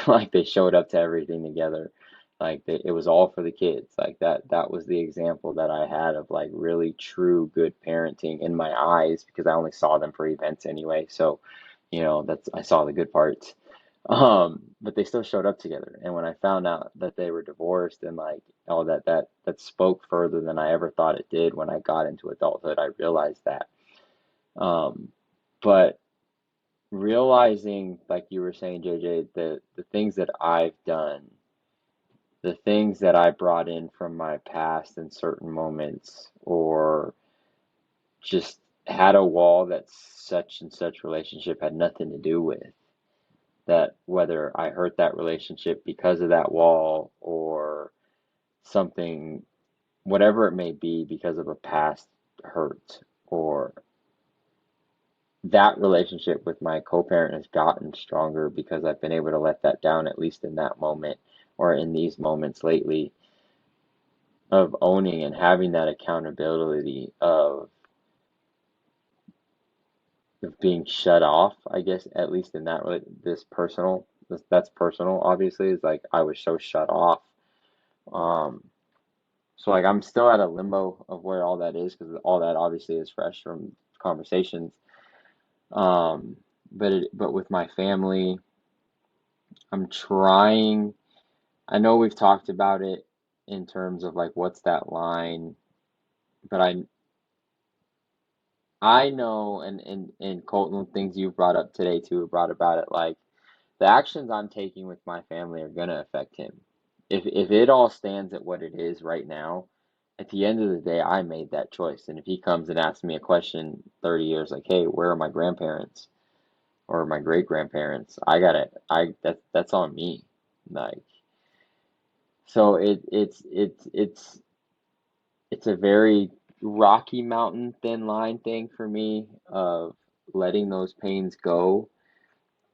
Like they showed up to everything together. It was all for the kids. Like that was the example that I had of like really true good parenting in my eyes because I only saw them for events anyway. So, that's I saw the good parts. But they still showed up together. And when I found out that they were divorced and like all that spoke further than I ever thought it did when I got into adulthood, I realized that. Um, but realizing, like you were saying, JJ, the things that I've done, the things that I brought in from my past in certain moments, or just had a wall that such and such relationship had nothing to do with, that whether I hurt that relationship because of that wall or something, whatever it may be, because of a past hurt, or that relationship with my co-parent has gotten stronger because I've been able to let that down, at least in that moment or in these moments lately, of owning and having that accountability of being shut off, I guess, at least in that that's personal, obviously, is like I was so shut off. Um, So like I'm still at a limbo of where all that is because all that obviously is fresh from conversations. Um, but with my family, I'm trying. I know we've talked about it in terms of like what's that line, but I know, and Colton, things you've brought up today too, brought about it, like the actions I'm taking with my family are gonna affect him. If it all stands at what it is right now, at the end of the day, I made that choice. And if he comes and asks me a question 30 years like, hey, where are my grandparents or my great grandparents? That's on me. Like, so it's a very Rocky Mountain thin line thing for me of letting those pains go,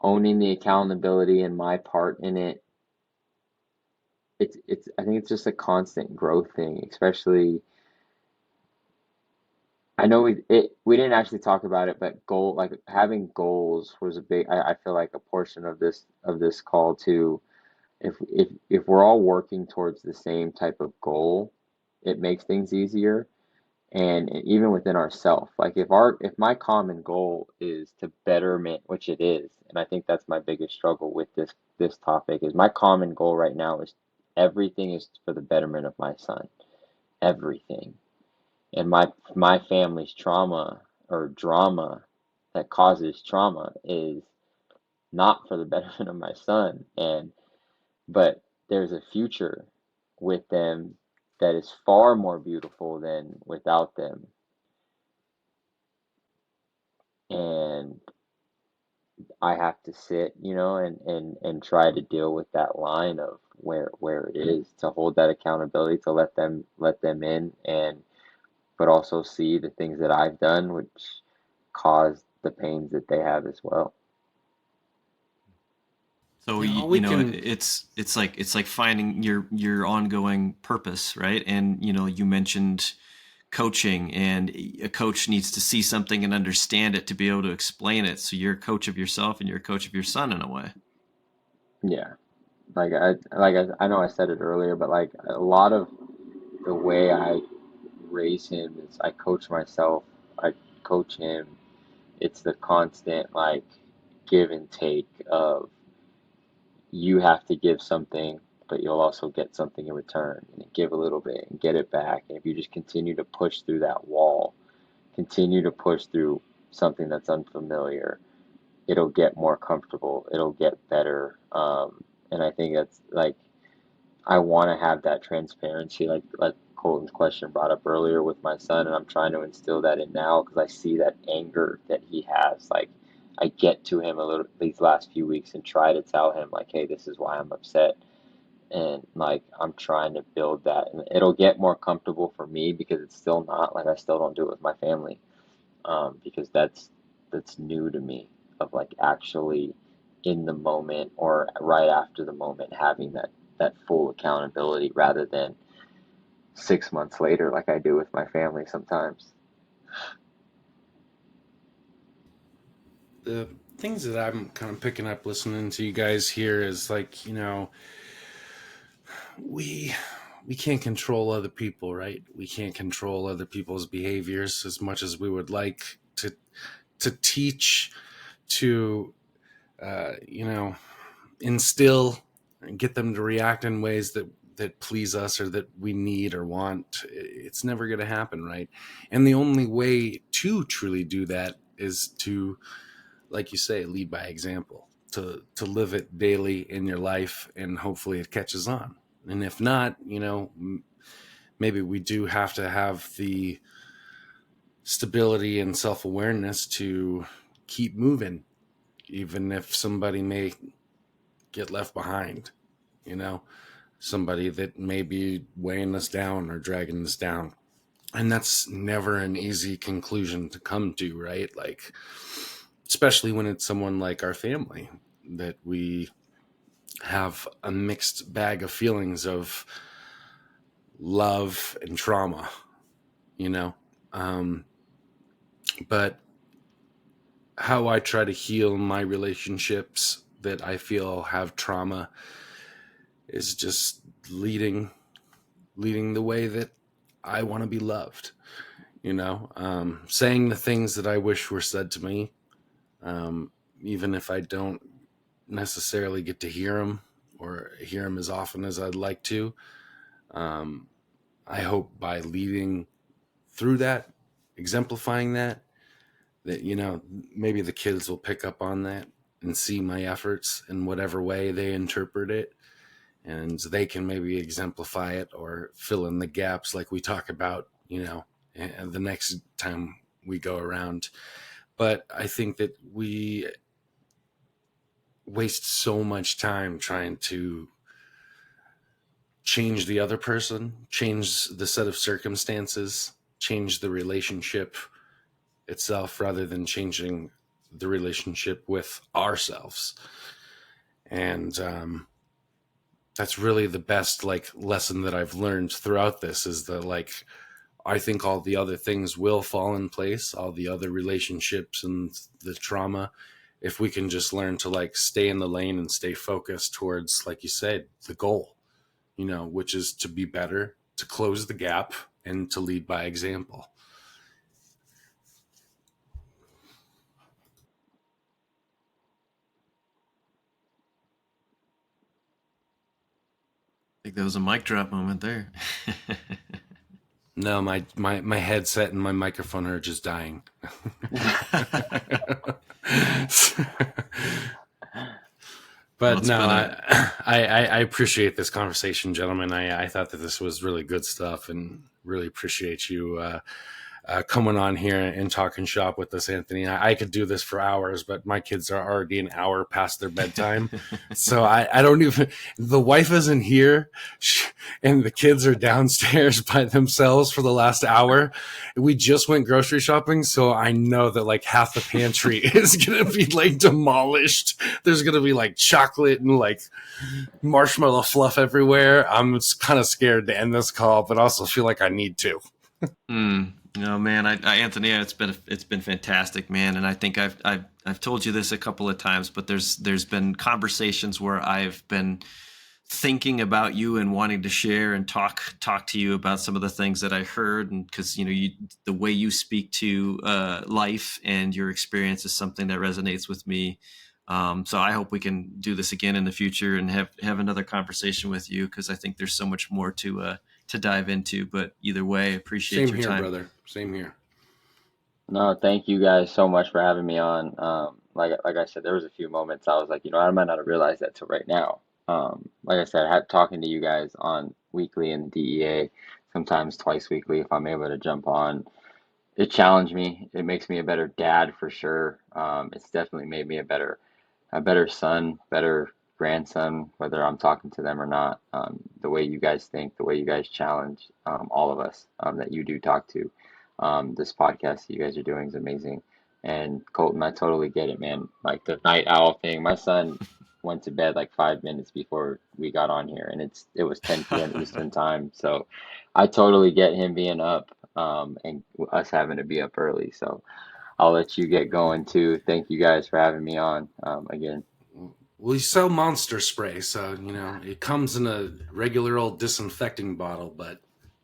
owning the accountability and my part in it. It's I think it's just a constant growth thing, especially I know we didn't actually talk about it, but like having goals was a big I feel like a portion of this call too. If we're all working towards the same type of goal, it makes things easier. And even within ourself, like if my common goal is to betterment, which it is, and I think that's my biggest struggle with this topic is my common goal right now is everything is for the betterment of my son, everything. And my family's trauma or drama that causes trauma is not for the betterment of my son, and but there's a future with them that is far more beautiful than without them. And I have to sit, and try to deal with that line of where it is to hold that accountability, to let them in, and but also see the things that I've done which cause the pains that they have as well. So Yeah, all you we know, can. it's like finding your ongoing purpose, right? And you mentioned coaching, and a coach needs to see something and understand it to be able to explain it. So you're a coach of yourself and you're a coach of your son in a way. Yeah. I know I said it earlier, but like a lot of the way I raise him is I coach myself, I coach him. It's the constant like give and take of you have to give something, but you'll also get something in return, and give a little bit and get it back. And if you just continue to push through that wall, continue to push through something that's unfamiliar, it'll get more comfortable, it'll get better. And I think that's like I want to have that transparency, like Colton's question brought up earlier with my son, and I'm trying to instill that in now because I see that anger that he has. Like I get to him a little these last few weeks and try to tell him like, hey, this is why I'm upset, and like I'm trying to build that, and it'll get more comfortable for me because it's still not like I still don't do it with my family, because that's new to me of like actually in the moment or right after the moment having that full accountability rather than 6 months later like I do with my family sometimes. The things that I'm kind of picking up listening to you guys here is like, we we can't control other people, right? We can't control other people's behaviors as much as we would like to teach, to you know, instill and get them to react in ways that please us or that we need or want. It's never going to happen, right? And the only way to truly do that is to, like you say, lead by example, to live it daily in your life, and hopefully it catches on. And if not, maybe we do have to have the stability and self-awareness to keep moving, even if somebody may get left behind, you know, somebody that may be weighing us down or dragging us down. And that's never an easy conclusion to come to, right? Like, especially when it's someone like our family that we have a mixed bag of feelings of love and trauma, you know? Um, but how I try to heal my relationships that I feel have trauma is just leading leading the way that I want to be loved. Saying the things that I wish were said to me, um, even if I don't necessarily get to hear them or hear them as often as I'd like to. Um, I hope by leading through that, exemplifying that maybe the kids will pick up on that and see my efforts in whatever way they interpret it, and they can maybe exemplify it or fill in the gaps like we talk about, the next time we go around. But I think that we waste so much time trying to change the other person, change the set of circumstances, change the relationship itself rather than changing the relationship with ourselves. And that's really the best lesson that I've learned throughout this is that I think all the other things will fall in place, all the other relationships and the trauma, if we can just learn to stay in the lane and stay focused towards, like you said, the goal, which is to be better, to close the gap, and to lead by example. I think that was a mic drop moment there. No, my headset and my microphone are just dying. But Well, no, I appreciate this conversation, gentlemen. I thought that this was really good stuff, and really appreciate you coming on here and talking shop with us, Anthony. I could do this for hours, but my kids are already an hour past their bedtime. So I don't even, the wife isn't here and the kids are downstairs by themselves for the last hour. We just went grocery shopping. So I know that half the pantry is going to be demolished. There's going to be chocolate and marshmallow fluff everywhere. I'm kind of scared to end this call, but also feel like I need to. No, man, Anthony, it's been fantastic, man, and I think I've told you this a couple of times, but there's been conversations where I've been thinking about you and wanting to share and talk to you about some of the things that I heard, and because the way you speak to life and your experience is something that resonates with me. So I hope we can do this again in the future and have another conversation with you, because I think there's so much more to dive into. But either way, appreciate Same your here, time, brother. Same here. No, thank you guys so much for having me on. Like I said, there was a few moments I was like, I might not have realized that till right now. Like I said, talking to you guys on weekly in the DEA, sometimes twice weekly if I'm able to jump on. It challenged me. It makes me a better dad for sure. It's definitely made me a better son, better grandson, whether I'm talking to them or not. The way you guys think, the way you guys challenge all of us that you do talk to. This podcast that you guys are doing is amazing. And Colton, I totally get it, man. Like the night owl thing. My son went to bed like 5 minutes before we got on here, and it was 10 p.m. Eastern time. So I totally get him being up and us having to be up early. So I'll let you get going too. Thank you guys for having me on again. Well, you sell Monster Spray, so it comes in a regular old disinfecting bottle, but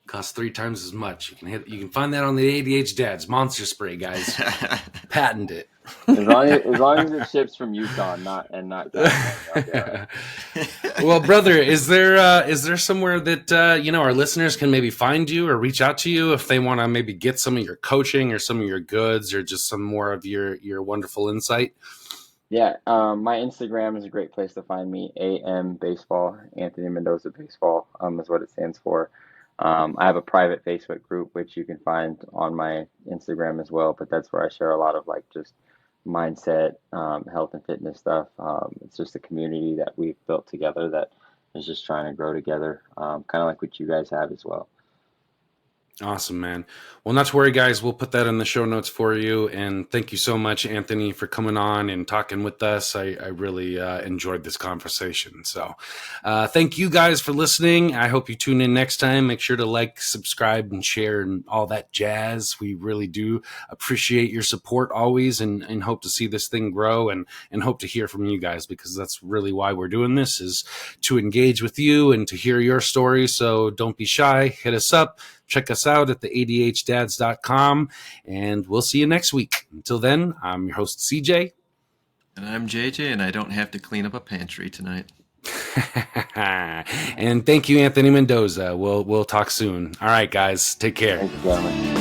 costs 3 times as much. You can find that on the ADH Dads Monster Spray, guys. Patent it. As long as it ships from Utah, not California. Well, brother, is there somewhere that our listeners can maybe find you or reach out to you if they want to maybe get some of your coaching or some of your goods or just some more of your wonderful insight? Yeah, my Instagram is a great place to find me. AM Baseball, Anthony Mendoza Baseball, is what it stands for. I have a private Facebook group which you can find on my Instagram as well, but that's where I share a lot of just mindset, health and fitness stuff. It's just a community that we've built together that is just trying to grow together, kind of like what you guys have as well. Awesome, man. Well, not to worry, guys. We'll put that in the show notes for you. And thank you so much, Anthony, for coming on and talking with us. I really enjoyed this conversation. So thank you guys for listening. I hope you tune in next time. Make sure to like, subscribe, and share and all that jazz. We really do appreciate your support always, and hope to see this thing grow, and hope to hear from you guys, because that's really why we're doing this, is to engage with you and to hear your story. So don't be shy. Hit us up. Check us out at the ADHdads.com, and we'll see you next week. Until then, I'm your host, CJ. And I'm JJ, and I don't have to clean up a pantry tonight. And thank you, Anthony Mendoza. We'll talk soon. All right, guys. Take care. Thank you, gentlemen.